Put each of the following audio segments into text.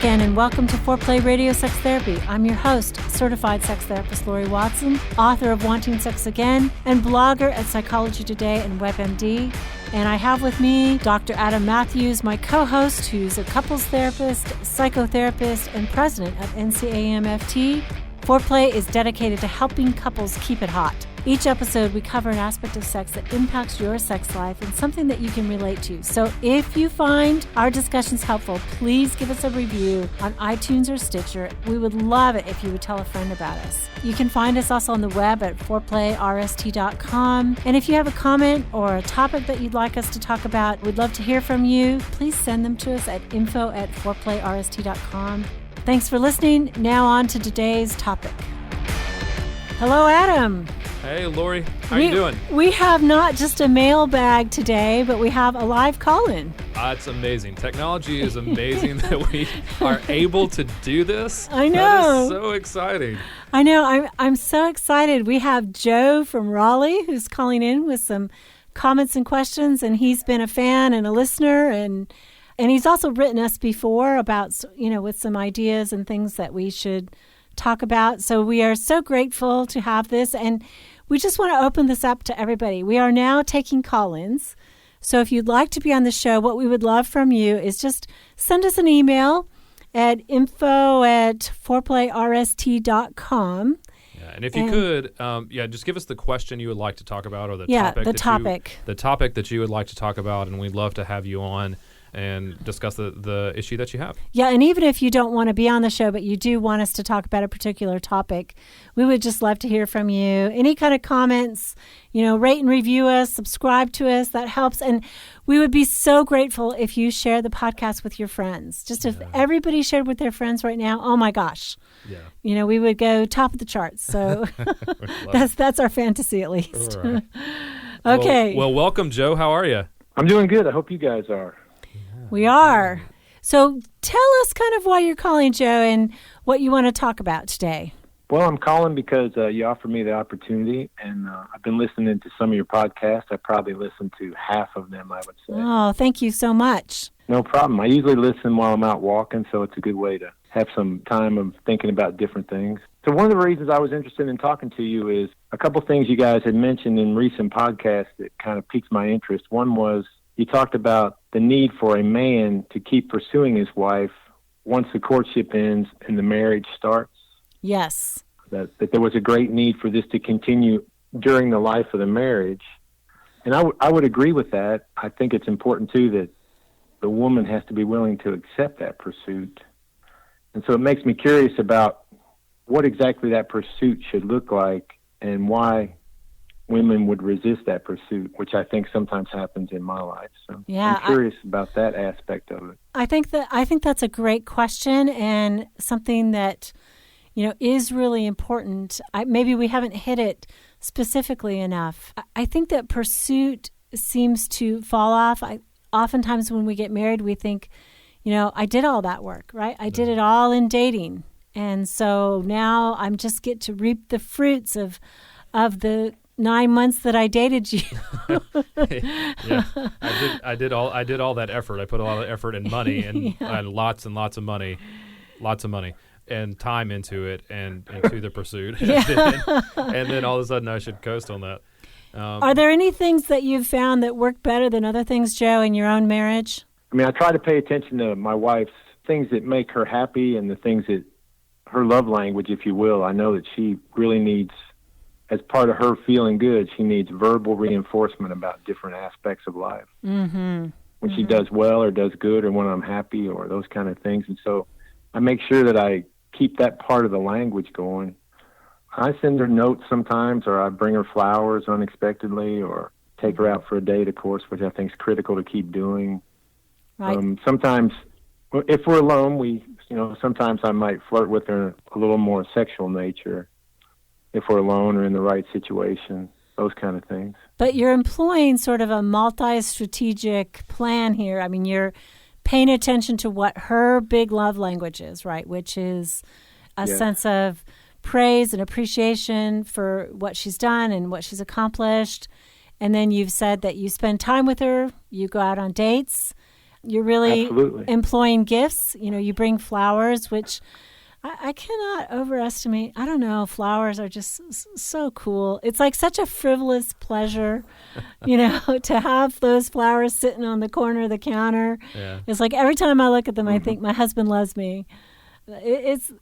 again, and welcome to Foreplay Radio Sex Therapy. I'm your host, certified sex therapist Laurie Watson, author of Wanting Sex Again, and blogger at Psychology Today and WebMD. And I have with me Dr. Adam Mathews, my co-host, who's a couples therapist, psychotherapist, and president of NCAMFT. Foreplay is dedicated to helping couples keep it hot. Each episode, we cover an aspect of sex that impacts your sex life and something that you can relate to. So if you find our discussions helpful, please give us a review on iTunes or Stitcher. We would love it if you would tell a friend about us. You can find us also on the web at foreplayrst.com. And if you have a comment or a topic that you'd like us to talk about, we'd love to hear from you. Please send them to us at info@foreplayrst.com. Thanks for listening. Now on to today's topic. Hello, Adam. Hey, Laurie. How you doing? We have not just a mailbag today, but we have a live call-in. It's amazing. Technology is amazing that we are able to do this. I know. That is so exciting. I know. I'm so excited. We have Joe from Raleigh who's calling in with some comments and questions, and he's been a fan and a listener, and he's also written us before about, with some ideas and things that we should talk about. So we are so grateful to have this, and we just want to open this up to everybody. We are now taking call-ins. So if you'd like to be on the show, what we would love from you is just send us an email at info@foreplayrst.com. Yeah, and if you could, just give us the question you would like to talk about, or the topic that you would like to talk about, and we'd love to have you on and discuss the issue that you have. Yeah, and even if you don't want to be on the show, but you do want us to talk about a particular topic, we would just love to hear from you. Any kind of comments, rate and review us, subscribe to us, that helps. And we would be so grateful if you share the podcast with your friends. Just if everybody shared with their friends right now, oh my gosh. Yeah. We would go top of the charts. So that's our fantasy at least. Right. Okay. Well, welcome, Joe. How are you? I'm doing good. I hope you guys are. We are. So tell us kind of why you're calling, Joe, and what you want to talk about today. Well, I'm calling because you offered me the opportunity, and I've been listening to some of your podcasts. I probably listened to half of them, I would say. Oh, thank you so much. No problem. I usually listen while I'm out walking, so it's a good way to have some time of thinking about different things. So one of the reasons I was interested in talking to you is a couple things you guys had mentioned in recent podcasts that kind of piqued my interest. One was you talked about the need for a man to keep pursuing his wife once the courtship ends and the marriage starts. Yes. That there was a great need for this to continue during the life of the marriage. And I would agree with that. I think it's important, too, that the woman has to be willing to accept that pursuit. And so it makes me curious about what exactly that pursuit should look like and why women would resist that pursuit, which I think sometimes happens in my life. So I'm curious about that aspect of it. I think that's a great question and something that, is really important. Maybe we haven't hit it specifically enough. I think that pursuit seems to fall off. Oftentimes when we get married, we think, I did all that work, right? I did it all in dating. And so now I'm just get to reap the fruits of the 9 months that I dated you. Yeah, I did all that effort. I put a lot of effort and money and lots of money, and time into it and to the pursuit. and then all of a sudden I should coast on that. Are there any things that you've found that work better than other things, Joe, in your own marriage? I mean, I try to pay attention to my wife's things that make her happy and the things that her love language, if you will. I know that she really needs, as part of her feeling good, she needs verbal reinforcement about different aspects of life. Mm-hmm. When she does well or does good or when I'm happy or those kind of things. And so I make sure that I keep that part of the language going. I send her notes sometimes, or I bring her flowers unexpectedly, or take her out for a date, of course, which I think is critical to keep doing. Right. Sometimes, if we're alone, sometimes I might flirt with her a little more sexual nature. If we're alone or in the right situation, those kind of things. But you're employing sort of a multi-strategic plan here. I mean, you're paying attention to what her big love language is, right? Which is a sense of praise and appreciation for what she's done and what she's accomplished. And then you've said that you spend time with her, you go out on dates. You're really Absolutely. employing gifts. You bring flowers, which I cannot overestimate. I don't know. Flowers are just so cool. It's like such a frivolous pleasure, to have those flowers sitting on the corner of the counter. Yeah. It's like every time I look at them, I think my husband loves me. It's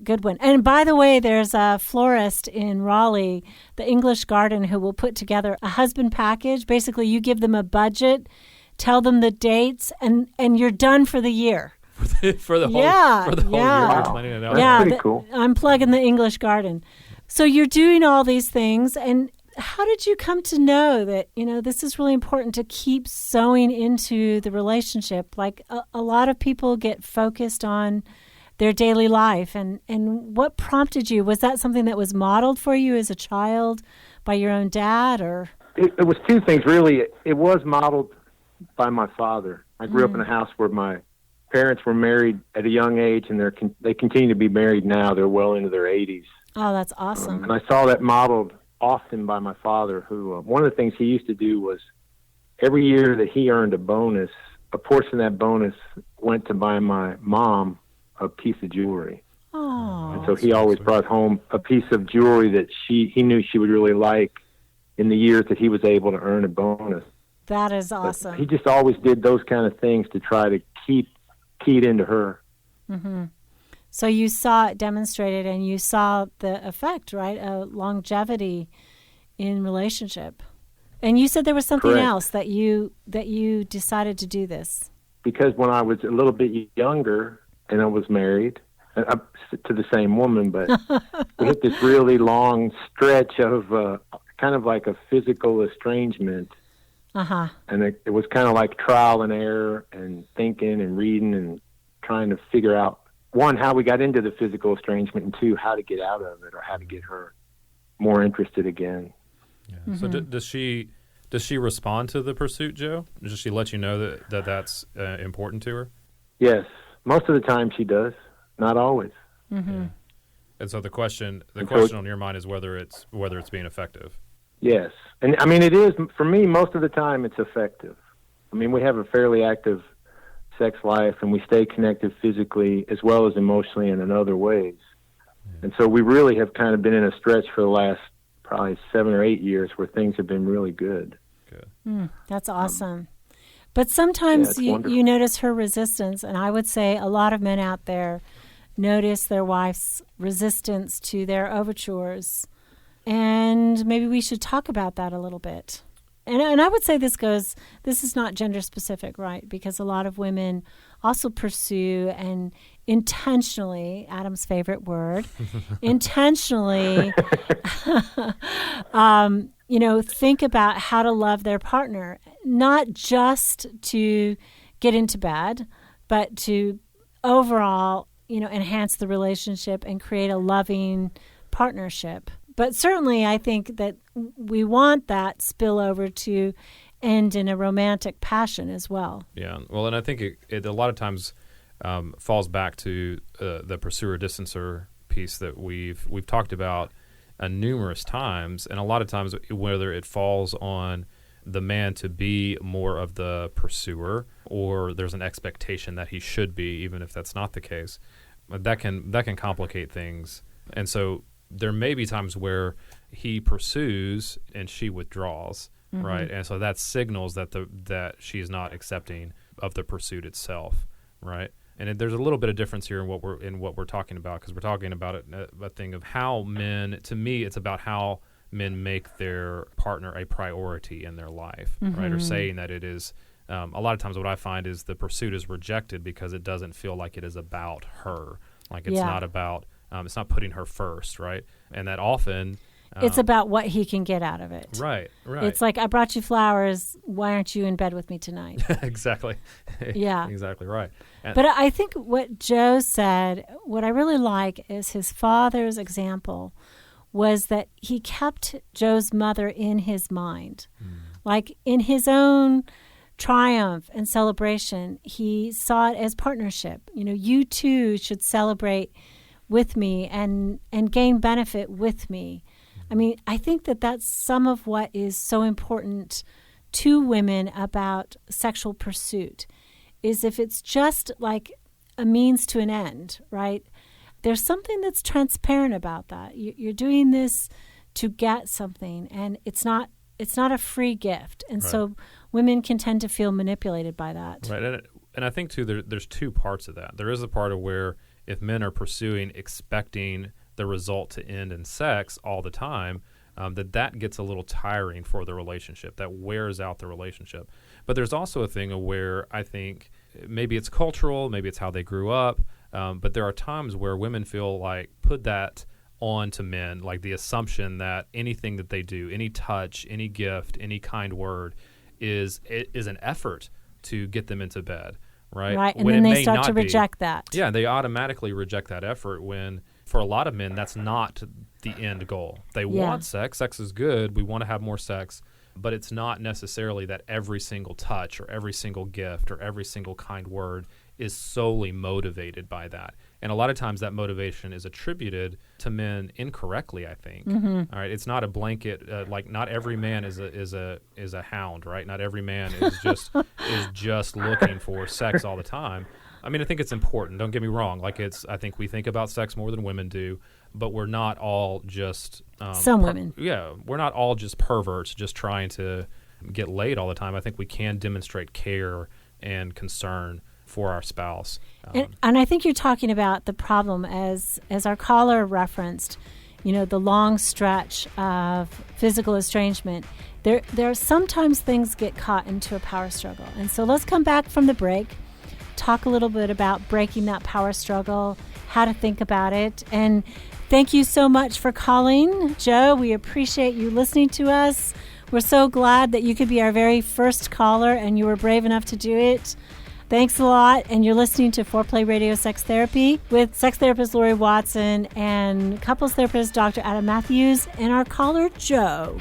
good one. And by the way, there's a florist in Raleigh, the English Garden, who will put together a husband package. Basically, you give them a budget, tell them the dates, and you're done for the year. for the whole year, you're planning it out. That's pretty cool. I'm plugging the English Garden. So you're doing all these things, and how did you come to know that, this is really important to keep sewing into the relationship? Like a lot of people get focused on their daily life, and what prompted you? Was that something that was modeled for you as a child by your own dad, or? It was two things, really. It was modeled by my father. I grew up in a house where my parents were married at a young age, and they continue to be married now. They're well into their 80s. Oh, that's awesome. And I saw that modeled often by my father, who one of the things he used to do was every year that he earned a bonus, a portion of that bonus went to buy my mom a piece of jewelry. Oh. And so he always brought home a piece of jewelry that he knew she would really like in the years that he was able to earn a bonus. That is awesome. But he just always did those kind of things to try to keep keyed into her. Mm-hmm. So you saw it demonstrated, and you saw the effect, right? Longevity in relationship. And you said there was something Correct. else that you decided to do this. Because when I was a little bit younger and I was married to the same woman, but we hit this really long stretch of kind of like a physical estrangement. Uh-huh. And it was kind of like trial and error and thinking and reading and trying to figure out, one, how we got into the physical estrangement, and two, how to get out of it or how to get her more interested again. Yeah. Mm-hmm. So does she respond to the pursuit, Joe? Does she let you know that's important to her? Yes. Most of the time she does. Not always. Mm-hmm. Yeah. And so the question on your mind is whether it's being effective. Yes. And I mean, it is, for me, most of the time it's effective. I mean, we have a fairly active sex life, and we stay connected physically as well as emotionally and in other ways. Yeah. And so we really have kind of been in a stretch for the last probably 7 or 8 years where things have been really good. Good. That's awesome. But sometimes you notice her resistance, and I would say a lot of men out there notice their wife's resistance to their overtures. And maybe we should talk about that a little bit. And I would say this is not gender specific, right? Because a lot of women also pursue and intentionally, Adam's favorite word, intentionally, think about how to love their partner, not just to get into bed, but to overall, enhance the relationship and create a loving partnership. But certainly I think that we want that spillover to end in a romantic passion as well. Yeah. Well, and I think it a lot of times falls back to the pursuer-distancer piece that we've talked about numerous times, and a lot of times whether it falls on the man to be more of the pursuer or there's an expectation that he should be, even if that's not the case, that can complicate things. And so there may be times where he pursues and she withdraws, mm-hmm. right? And so that signals that she is not accepting of the pursuit itself, right? And there's a little bit of difference here in what we're talking about, because we're talking about a thing of how men. To me, it's about how men make their partner a priority in their life, mm-hmm. right? Or saying that it is. A lot of times, what I find is the pursuit is rejected because it doesn't feel like it is about her, like it's not about. It's not putting her first, right? And that often... it's about what he can get out of it. Right. It's like, I brought you flowers. Why aren't you in bed with me tonight? Exactly. Yeah. Exactly right. But I think what Joe said, what I really like is his father's example was that he kept Joe's mother in his mind. Like in his own triumph and celebration, he saw it as partnership. You two should celebrate with me and gain benefit with me. I mean, I think that that's some of what is so important to women about sexual pursuit is if it's just like a means to an end, right? There's something that's transparent about that. You're doing this to get something, and it's not a free gift. And so women can tend to feel manipulated by that. Right. And I think, too, there's two parts of that. There is a part of where if men are pursuing, expecting the result to end in sex all the time, that gets a little tiring for the relationship. That wears out the relationship. But there's also a thing of where I think maybe it's cultural, maybe it's how they grew up, but there are times where women feel like put that on to men, like the assumption that anything that they do, any touch, any gift, any kind word is an effort to get them into bed, right? Right, and then they start to reject that. Yeah, they automatically reject that effort when, for a lot of men, that's not the end goal. They want sex. Sex is good. We want to have more sex. But it's not necessarily that every single touch or every single gift or every single kind word is solely motivated by that. And a lot of times that motivation is attributed to men incorrectly, I think. All right, it's not a blanket, like not every man is a hound, right? Not every man is just looking for sex all the time. I mean, I think it's important. Don't get me wrong. Like I think we think about sex more than women do, but we're not all just some women. Yeah, we're not all just perverts, just trying to get laid all the time. I think we can demonstrate care and concern for our spouse. And I think you're talking about the problem as our caller referenced, the long stretch of physical estrangement. There are sometimes things get caught into a power struggle. And so let's come back from the break, talk a little bit about breaking that power struggle, how to think about it. And thank you so much for calling, Joe. We appreciate you listening to us. We're so glad that you could be our very first caller and you were brave enough to do it. Thanks a lot. And you're listening to Foreplay Radio Sex Therapy with sex therapist Laurie Watson and couples therapist Dr. Adam Mathews and our caller, Joe.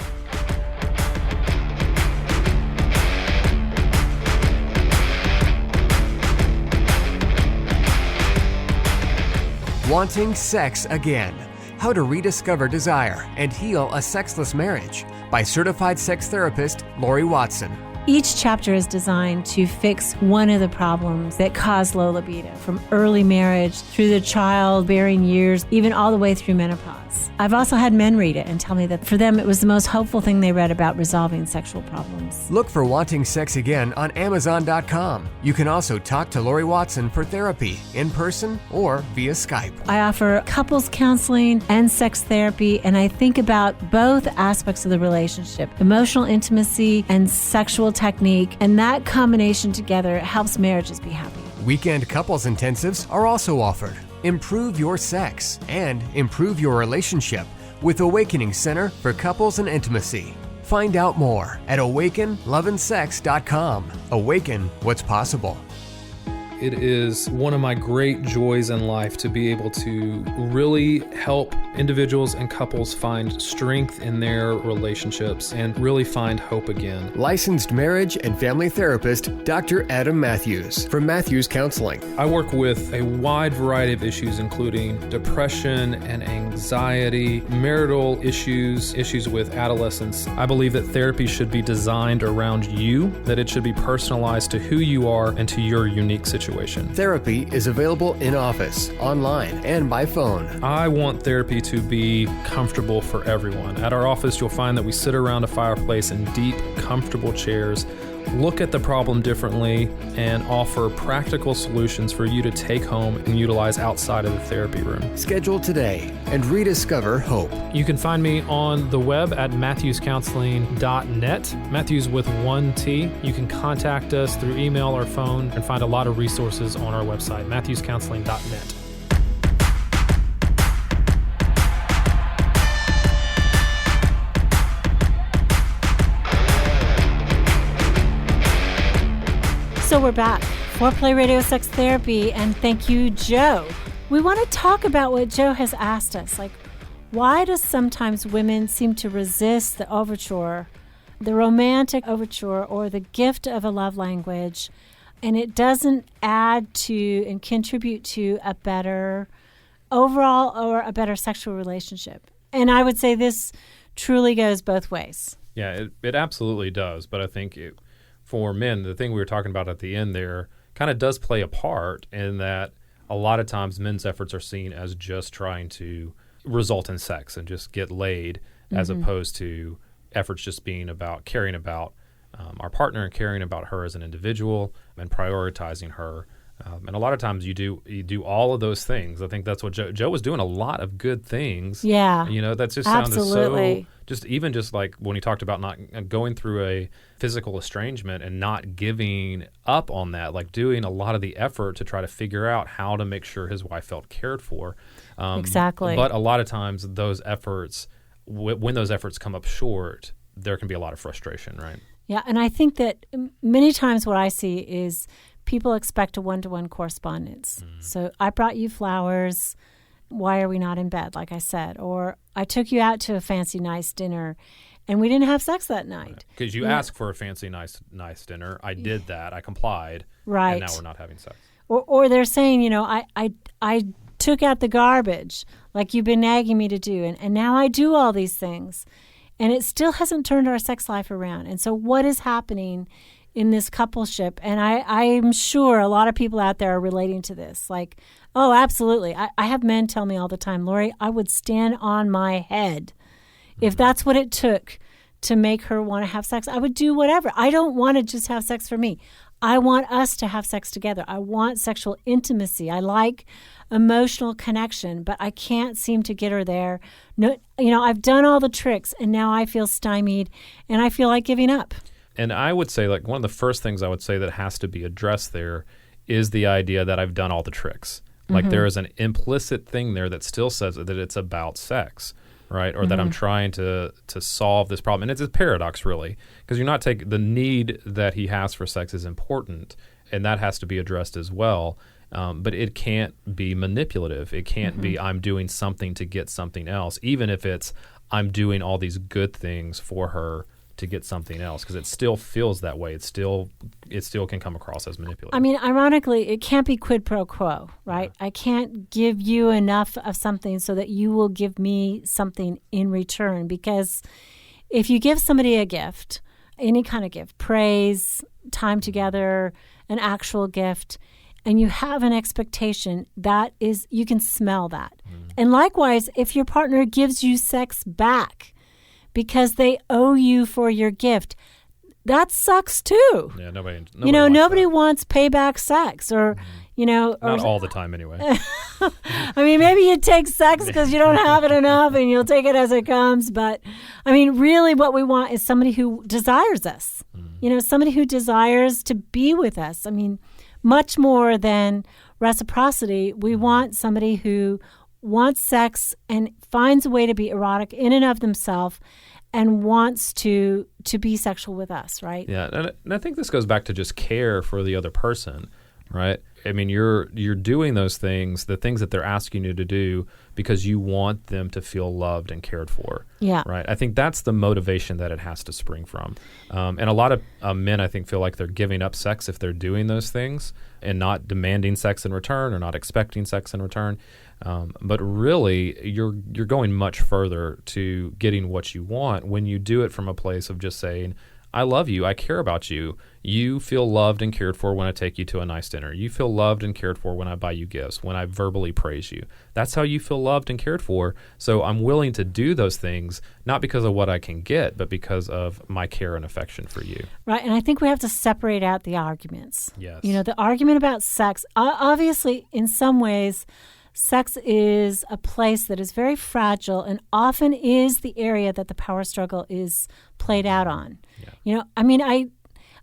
Wanting Sex Again. How to Rediscover Desire and Heal a Sexless Marriage by certified sex therapist Laurie Watson. Each chapter is designed to fix one of the problems that cause low libido, from early marriage through the childbearing years, even all the way through menopause. I've also had men read it and tell me that for them it was the most hopeful thing they read about resolving sexual problems. Look for Wanting Sex Again on Amazon.com. You can also talk to Laurie Watson for therapy in person or via Skype. I offer couples counseling and sex therapy, and I think about both aspects of the relationship, emotional intimacy and sexual technique, and that combination together helps marriages be happy. Weekend couples intensives are also offered. Improve your sex and improve your relationship with Awakening Center for Couples and Intimacy. Find out more at awakenloveandsex.com. Awaken what's possible. It is one of my great joys in life to be able to really help individuals and couples find strength in their relationships and really find hope again. Licensed marriage and family therapist Dr. Adam Mathews from Mathews Counseling. I work with a wide variety of issues, including depression and anxiety, marital issues, issues with adolescence. I believe that therapy should be designed around you, that it should be personalized to who you are and to your unique situation. Therapy is available in office, online, and by phone. I want therapy to be comfortable for everyone. At our office, you'll find that we sit around a fireplace in deep, comfortable chairs, look at the problem differently, and offer practical solutions for you to take home and utilize outside of the therapy room. Schedule today and rediscover hope. You can find me on the web at mathewscounseling.net, Mathews with one T. You can contact us through email or phone and find a lot of resources on our website, mathewscounseling.net. So we're back. Foreplay Radio Sex Therapy, and thank you, Joe. We want to talk about what Joe has asked us. Like, why does sometimes women seem to resist the overture, the romantic overture, or the gift of a love language, and it doesn't add to and contribute to a better overall or a better sexual relationship? And I would say this truly goes both ways. Yeah, it absolutely does. But I think for men, the thing we were talking about at the end there kind of does play a part in that a lot of times men's efforts are seen as just trying to result in sex and just get laid, as opposed to efforts just being about caring about our partner and caring about her as an individual and prioritizing her. And a lot of times you do all of those things. I think that's what Joe was doing, a lot of good things. Yeah. That just sounded so, just like when he talked about not going through a physical estrangement and not giving up on that, like doing a lot of the effort to try to figure out how to make sure his wife felt cared for. Exactly. But a lot of times those efforts, when those efforts come up short, there can be a lot of frustration, right? Yeah, and I think that many times what I see is people expect a one-to-one correspondence. So I brought you flowers. Why are we not in bed, like I said? Or I took you out to a fancy, nice dinner, and we didn't have sex that night. Because you asked for a fancy, nice dinner. I did that. I complied. Right. And now we're not having sex. Or they're saying, I took out the garbage like you've been nagging me to do, and now I do all these things. And it still hasn't turned our sex life around. And so what is happening in this coupleship? And I'm sure a lot of people out there are relating to this. Like, oh, absolutely. I have men tell me all the time, Laurie, I would stand on my head. If that's what it took to make her want to have sex, I would do whatever. I don't want to just have sex for me. I want us to have sex together. I want sexual intimacy. I like emotional connection, but I can't seem to get her there. No, I've done all the tricks, and now I feel stymied, and I feel like giving up. And I would say, like, one of the first things I would say that has to be addressed there is the idea that I've done all the tricks. Like, there is an implicit thing there that still says that it's about sex, right? Or that I'm trying to solve this problem. And it's a paradox, really, because you're not taking the need that he has for sex is important, and that has to be addressed as well. But it can't be manipulative. It can't be I'm doing something to get something else, even if it's I'm doing all these good things for her to get something else, because it still feels that way. It still can come across as manipulative. I mean, ironically, it can't be quid pro quo, right? Yeah. I can't give you enough of something so that you will give me something in return, because if you give somebody a gift, any kind of gift, praise, time together, an actual gift, and you have an expectation, that is, you can smell that. And likewise, if your partner gives you sex back because they owe you for your gift, that sucks too. Yeah, nobody wants payback sex, or not all the time anyway. I mean, maybe you take sex because you don't have it enough and you'll take it as it comes. But I mean, really what we want is somebody who desires us, somebody who desires to be with us. I mean, much more than reciprocity, we want somebody who wants sex and finds a way to be erotic in and of themselves and wants to be sexual with us, right? Yeah, and I think this goes back to just care for the other person, right? I mean, you're doing those things, the things that they're asking you to do, because you want them to feel loved and cared for. Yeah. Right? I think that's the motivation that it has to spring from. And a lot of men, I think, feel like they're giving up sex if they're doing those things and not demanding sex in return or not expecting sex in return. But really, you're going much further to getting what you want when you do it from a place of just saying, I love you. I care about you. You feel loved and cared for when I take you to a nice dinner. You feel loved and cared for when I buy you gifts, when I verbally praise you. That's how you feel loved and cared for. So I'm willing to do those things, not because of what I can get, but because of my care and affection for you. Right. And I think we have to separate out the arguments. Yes. The argument about sex, obviously, in some ways, sex is a place that is very fragile and often is the area that the power struggle is played out on. Yeah.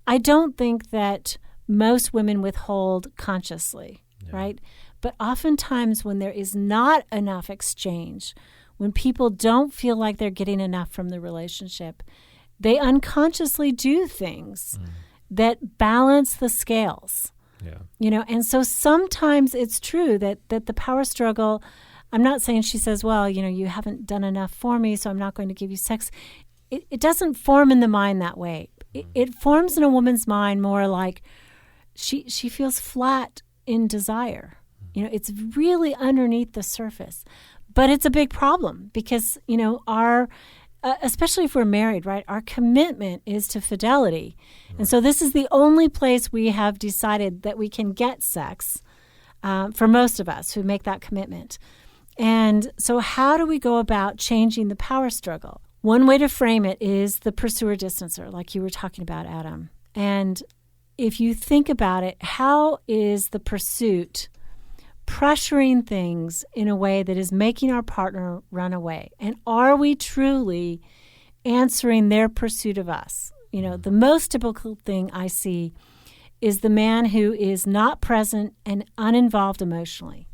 I don't think that most women withhold consciously, right? But oftentimes when there is not enough exchange, when people don't feel like they're getting enough from the relationship, they unconsciously do things that balance the scales. Yeah. And so sometimes it's true that the power struggle, I'm not saying she says, well, you haven't done enough for me, so I'm not going to give you sex. It doesn't form in the mind that way. It forms in a woman's mind more like she feels flat in desire. It's really underneath the surface. But it's a big problem because, our especially if we're married, right? Our commitment is to fidelity. Right. And so this is the only place we have decided that we can get sex for most of us who make that commitment. And so how do we go about changing the power struggle? One way to frame it is the pursuer-distancer, like you were talking about, Adam. And if you think about it, how is the pursuit pressuring things in a way that is making our partner run away? And are we truly answering their pursuit of us? You know, the most typical thing I see is the man who is not present and uninvolved emotionally.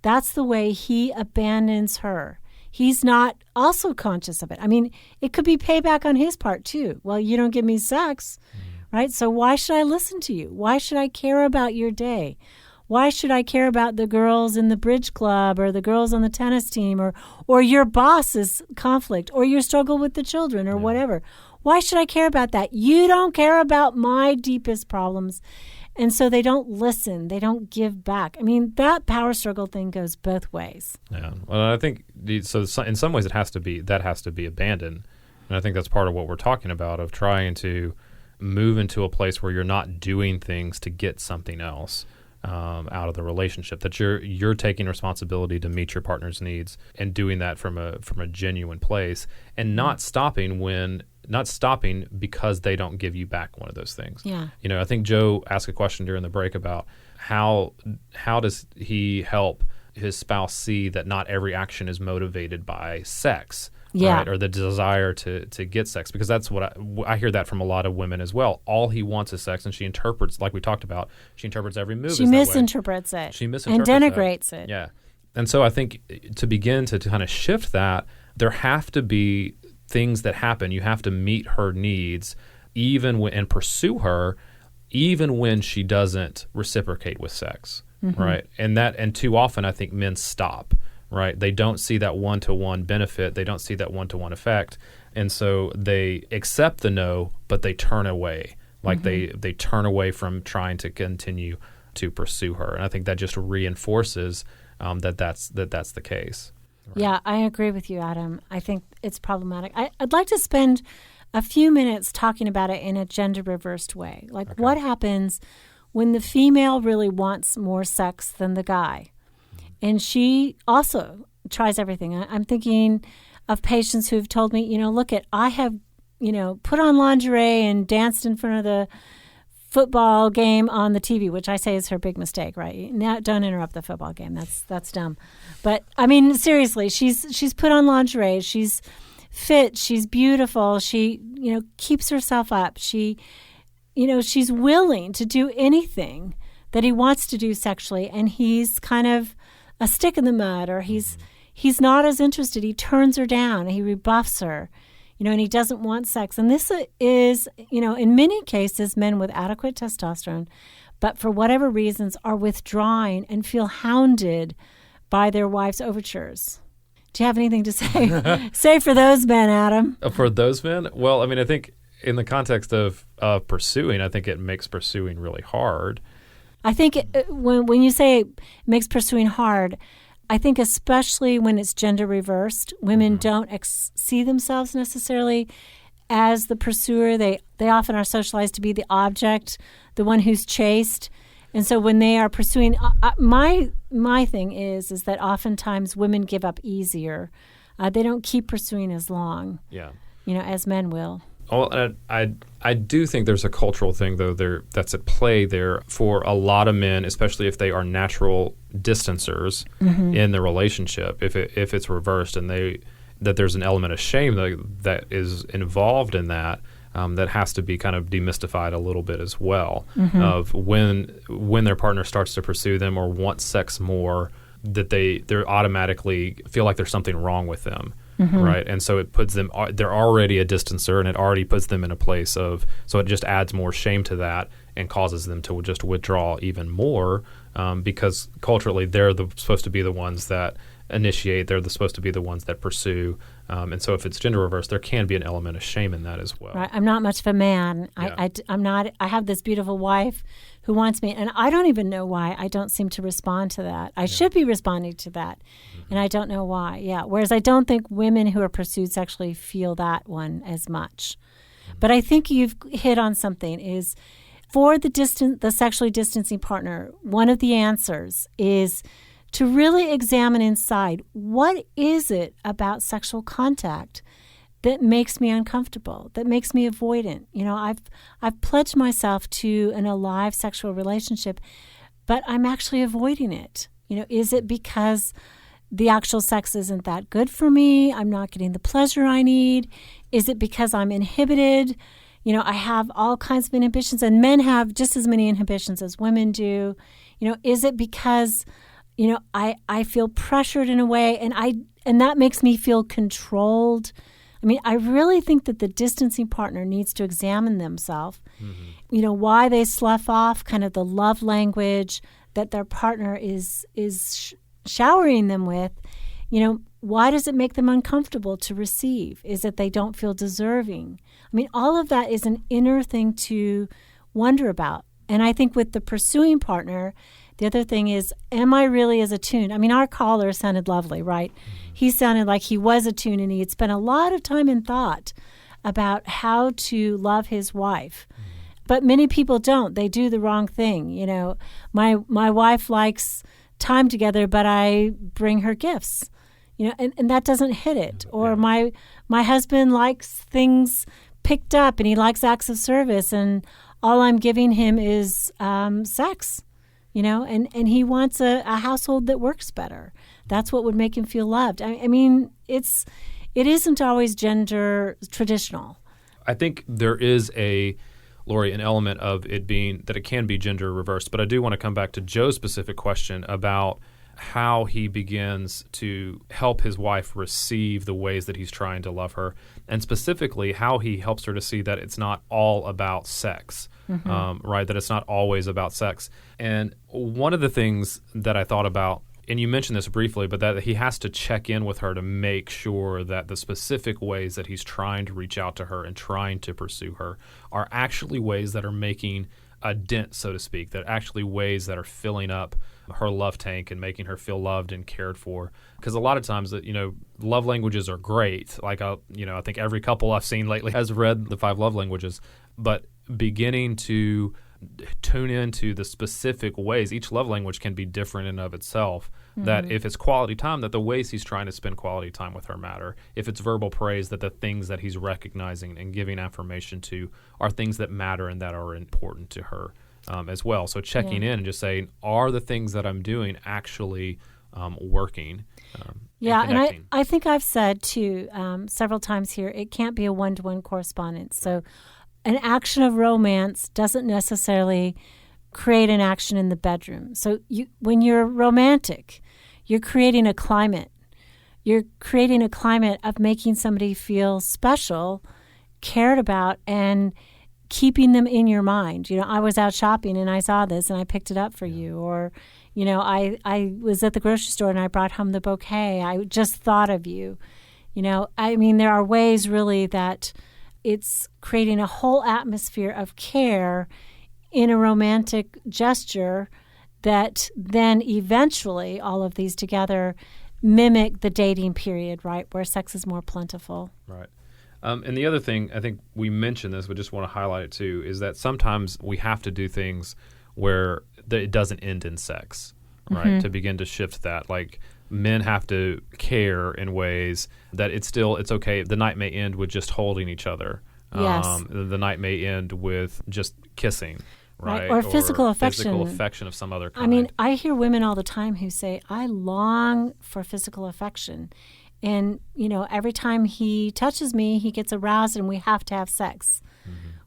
That's the way he abandons her. He's not also conscious of it. I mean, it could be payback on his part too. Well, you don't give me sex, right? So why should I listen to you? Why should I care about your day? Why should I care about the girls in the bridge club or the girls on the tennis team or your boss's conflict or your struggle with the children or whatever? Why should I care about that? You don't care about my deepest problems. And so they don't listen. They don't give back. I mean, that power struggle thing goes both ways. Yeah. Well, I think so. In some ways, that has to be abandoned. And I think that's part of what we're talking about, of trying to move into a place where you're not doing things to get something else out of the relationship. That you're taking responsibility to meet your partner's needs and doing that from a genuine place, and not stopping because they don't give you back one of those things. Yeah. You know, I think Joe asked a question during the break about how does he help his spouse see that not every action is motivated by sex, right? Or the desire to get sex, because that's what I hear that from a lot of women as well. All he wants is sex, and she interprets, like we talked about, she interprets every move. She misinterprets it. She misinterprets and denigrates it. Yeah. And so I think to begin to kind of shift that, there have to be things that happen. You have to meet her needs, and pursue her, even when she doesn't reciprocate with sex, right? And too often, I think men stop, right? They don't see that one-to-one benefit. They don't see that one-to-one effect, and so they accept the no, but they turn away. Like they turn away from trying to continue to pursue her, and I think that just reinforces that's the case. Right. Yeah, I agree with you, Adam. I think it's problematic. I'd like to spend a few minutes talking about it in a gender-reversed way. Like, what happens when the female really wants more sex than the guy? And she also tries everything. I'm thinking of patients who've told me, look, I have, put on lingerie and danced in front of the football game on the TV, which I say is her big mistake, right? Now, don't interrupt the football game. That's dumb. But I mean, seriously, she's put on lingerie. She's fit. She's beautiful. She, keeps herself up. She, she's willing to do anything that he wants to do sexually, and he's kind of a stick in the mud, or he's not as interested. He turns her down. He rebuffs her. And he doesn't want sex. And this is, in many cases, men with adequate testosterone, but for whatever reasons are withdrawing and feel hounded by their wife's overtures. Do you have anything to say for those men, Adam? For those men? Well, I mean, I think in the context of pursuing, I think it makes pursuing really hard. I think when you say it makes pursuing hard, I think especially when it's gender reversed, women don't see themselves necessarily as the pursuer. They often are socialized to be the object, the one who's chased. And so when they are pursuing, my thing is that oftentimes women give up easier. They don't keep pursuing as long, as men will. Well, I do think there's a cultural thing, though, that's at play there for a lot of men, especially if they are natural distancers in the relationship. If it's reversed and that there's an element of shame that is involved in that, that has to be kind of demystified a little bit as well. Of when their partner starts to pursue them or wants sex more, that they automatically feel like there's something wrong with them. Right. And so it puts them, they're already a distancer, and it already puts them in a place so it just adds more shame to that and causes them to just withdraw even more, because culturally they're supposed to be the ones that initiate, they're supposed to be the ones that pursue, And so if it's gender reversed, there can be an element of shame in that as well. Right. I'm not much of a man. Yeah. I'm not. I have this beautiful wife who wants me, and I don't even know why I don't seem to respond to that. I should be responding to that, and I don't know why. Yeah. Whereas I don't think women who are pursued sexually feel that one as much. But I think you've hit on something is for the sexually distancing partner, one of the answers is to really examine inside, what is it about sexual contact that makes me uncomfortable, that makes me avoidant? I've pledged myself to an alive sexual relationship, but I'm actually avoiding it. Is it because the actual sex isn't that good for me? I'm not getting the pleasure I need? Is it because I'm inhibited? I have all kinds of inhibitions, and men have just as many inhibitions as women do. Is it because I feel pressured in a way, and that makes me feel controlled? I really think that the distancing partner needs to examine themselves, why they slough off kind of the love language that their partner is showering them with. Why does it make them uncomfortable to receive? Is it they don't feel deserving? All of that is an inner thing to wonder about. And I think with the pursuing partner, the other thing is, am I really as attuned? Our caller sounded lovely, right? He sounded like he was attuned, and he had spent a lot of time and thought about how to love his wife. But many people don't. They do the wrong thing. My wife likes time together, but I bring her gifts, and that doesn't hit it. Or my husband likes things picked up, and he likes acts of service, and all I'm giving him is sex. And he wants a household that works better. That's what would make him feel loved. It isn't always gender traditional. I think there is Laurie, an element of it being that it can be gender reversed. But I do want to come back to Joe's specific question about how he begins to help his wife receive the ways that he's trying to love her, and specifically how he helps her to see that it's not all about sex, right? That it's not always about sex. And one of the things that I thought about, and you mentioned this briefly, but that he has to check in with her to make sure that the specific ways that he's trying to reach out to her and trying to pursue her are actually ways that are making a dent, so to speak, that are actually ways that are filling up her love tank and making her feel loved and cared for. Because a lot of times, love languages are great. Like, I think every couple I've seen lately has read the 5 love languages, but beginning to tune into the specific ways, each love language can be different in and of itself, that if it's quality time, that the ways he's trying to spend quality time with her matter. If it's verbal praise, that the things that he's recognizing and giving affirmation to are things that matter and that are important to her as well. So checking in and just saying, are the things that I'm doing actually working? And I think I've said too several times here, it can't be a one-to-one correspondence. So an action of romance doesn't necessarily create an action in the bedroom. So when you're romantic, you're creating a climate. You're creating a climate of making somebody feel special, cared about, and keeping them in your mind. I was out shopping and I saw this and I picked it up for you. Or, I was at the grocery store and I brought home the bouquet. I just thought of you. There are ways really that it's creating a whole atmosphere of care in a romantic gesture that then eventually all of these together mimic the dating period, right, where sex is more plentiful. Right. And the other thing, I think we mentioned this, but just want to highlight it too, is that sometimes we have to do things where it doesn't end in sex, right, to begin to shift that. Like, men have to care in ways that it's okay. The night may end with just holding each other. Yes. The night may end with just kissing, right? Or physical affection. Physical affection of some other kind. I hear women all the time who say, I long for physical affection. And, every time he touches me, he gets aroused and we have to have sex,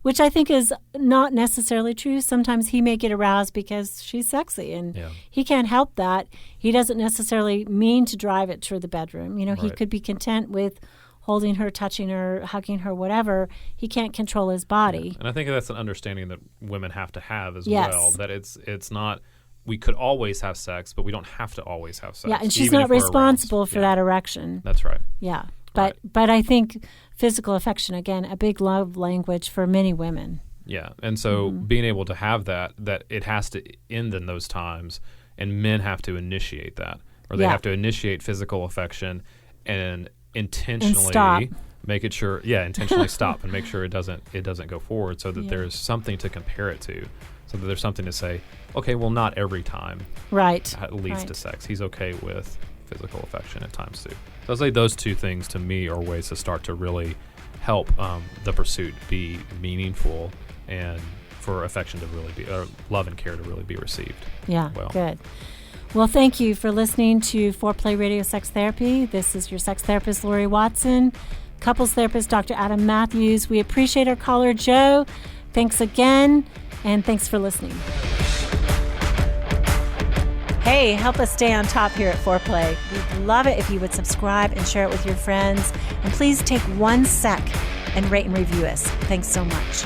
which I think is not necessarily true. Sometimes he may get aroused because she's sexy and he can't help that. He doesn't necessarily mean to drive it through the bedroom. He could be content with holding her, touching her, hugging her, whatever. He can't control his body. And I think that's an understanding that women have to have as well, that it's not we could always have sex, but we don't have to always have sex. Yeah, and she's not responsible for that erection. That's right. Yeah. But I think physical affection, again, a big love language for many women. Yeah, and so being able to have that it has to end in those times, and men have to initiate that, or they have to initiate physical affection and intentionally make it sure, intentionally stop and make sure it doesn't go forward, so that there's something to compare it to, so that there's something to say, okay, well, not every time leads to sex. He's okay with physical affection at times too. So I'd say those two things to me are ways to start to really help the pursuit be meaningful, and for affection to really be, love and care to really be received. Yeah, good. Well, thank you for listening to Foreplay Radio Sex Therapy. This is your sex therapist, Laurie Watson, couples therapist, Dr. Adam Mathews. We appreciate our caller, Joe. Thanks again, and thanks for listening. Hey, help us stay on top here at Foreplay. We'd love it if you would subscribe and share it with your friends. And please take 1 sec and rate and review us. Thanks so much.